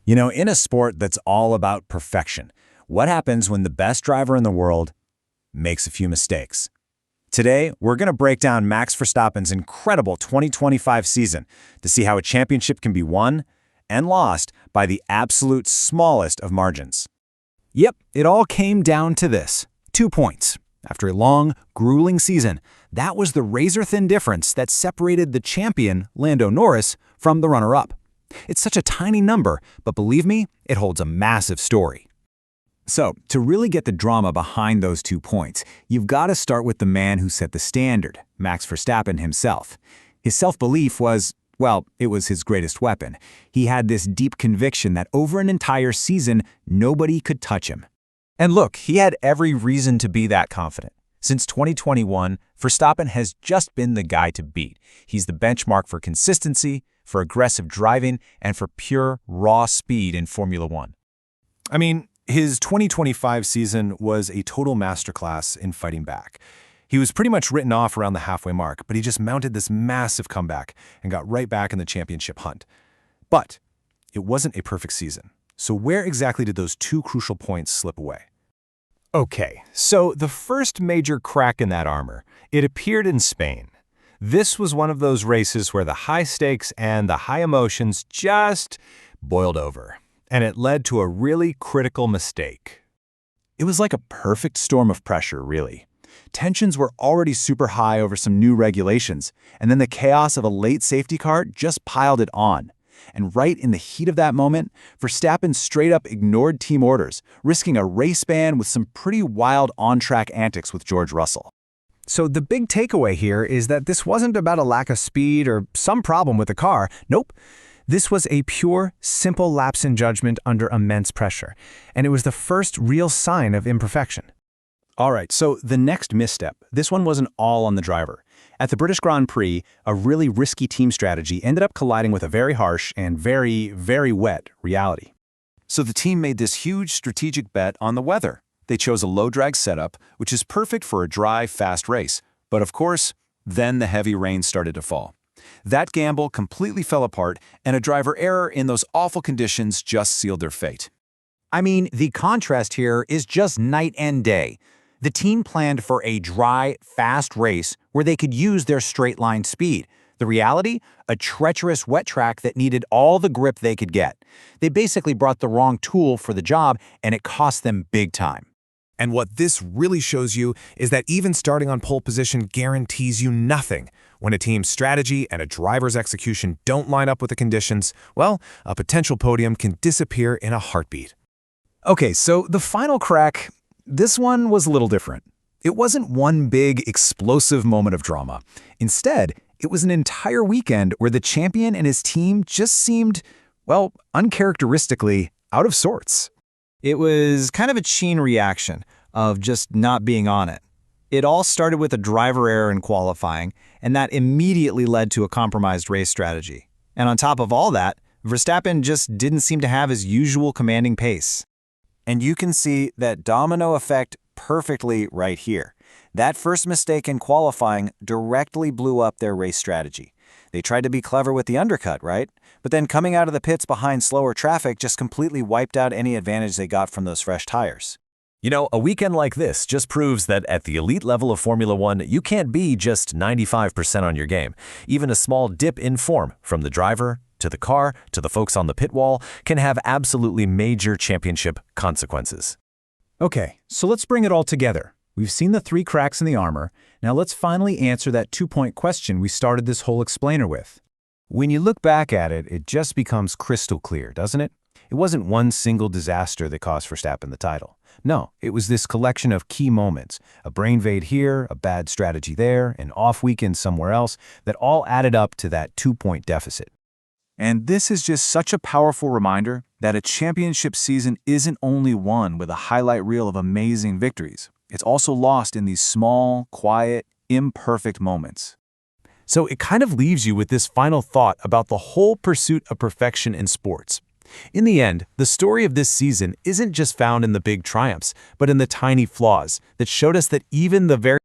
In a sport that's all about perfection, what happens when the best driver in the world makes a few mistakes? Today, we're going to break down Max Verstappen's incredible 2025 season to see how a championship can be won and lost by the absolute smallest of margins. Yep, it all came down to this. 2 points. After a long, grueling season, that was the razor-thin difference that separated the champion, Lando Norris, from the runner-up. It's such a tiny number, but believe me, it holds a massive story. So, to really get the drama behind those 2 points, you've got to start with the man who set the standard, Max Verstappen himself. His self-belief was, well, it was his greatest weapon. He had this deep conviction that over an entire season, nobody could touch him. And look, he had every reason to be that confident. Since 2021, Verstappen has just been the guy to beat. He's the benchmark for consistency, for aggressive driving, and for pure, raw speed in Formula One. I mean, his 2025 season was a total masterclass in fighting back. He was pretty much written off around the halfway mark, but he just mounted this massive comeback and got right back in the championship hunt. But it wasn't a perfect season. So where exactly did those 2 crucial points slip away? Okay, so the first major crack in that armor, it appeared in Spain. This was one of those races where the high stakes and the high emotions just boiled over, and it led to a really critical mistake. It was like a perfect storm of pressure, really. Tensions were already super high over some new regulations, and then the chaos of a late safety car just piled it on. And right in the heat of that moment, Verstappen straight up ignored team orders, risking a race ban with some pretty wild on-track antics with George Russell. So the big takeaway here is that this wasn't about a lack of speed or some problem with the car. Nope. This was a pure, simple lapse in judgment under immense pressure, and it was the first real sign of imperfection. All right, so the next misstep, this one wasn't all on the driver. At the British Grand Prix, a really risky team strategy ended up colliding with a very harsh and very, very wet reality. So the team made this huge strategic bet on the weather. They chose a low-drag setup, which is perfect for a dry, fast race. But of course, then the heavy rain started to fall. That gamble completely fell apart, and a driver error in those awful conditions just sealed their fate. I mean, the contrast here is just night and day. The team planned for a dry, fast race where they could use their straight-line speed. The reality? A treacherous wet track that needed all the grip they could get. They basically brought the wrong tool for the job, and it cost them big time. And what this really shows you is that even starting on pole position guarantees you nothing. When a team's strategy and a driver's execution don't line up with the conditions, well, a potential podium can disappear in a heartbeat. Okay, so the final crack, this one was a little different. It wasn't one big, explosive moment of drama. Instead, it was an entire weekend where the champion and his team just seemed, well, uncharacteristically out of sorts. It was kind of a chain reaction of just not being on it. It all started with a driver error in qualifying, and that immediately led to a compromised race strategy. And on top of all that, Verstappen just didn't seem to have his usual commanding pace. And you can see that domino effect perfectly right here. That first mistake in qualifying directly blew up their race strategy. They tried to be clever with the undercut, right? But then coming out of the pits behind slower traffic just completely wiped out any advantage they got from those fresh tires. A weekend like this just proves that at the elite level of Formula One, you can't be just 95% on your game. Even a small dip in form, from the driver to the car to the folks on the pit wall, can have absolutely major championship consequences. Okay, so let's bring it all together. We've seen the 3 cracks in the armor. Now let's finally answer that 2-point question we started this whole explainer with. When you look back at it, it just becomes crystal clear, doesn't it? It wasn't one single disaster that cost Verstappen the title. No, it was this collection of key moments, a brain fade here, a bad strategy there, an off weekend somewhere else, that all added up to that 2-point deficit. And this is just such a powerful reminder that a championship season isn't only won with a highlight reel of amazing victories. It's also lost in these small, quiet, imperfect moments. So it kind of leaves you with this final thought about the whole pursuit of perfection in sports. In the end, the story of this season isn't just found in the big triumphs, but in the tiny flaws that showed us that even the very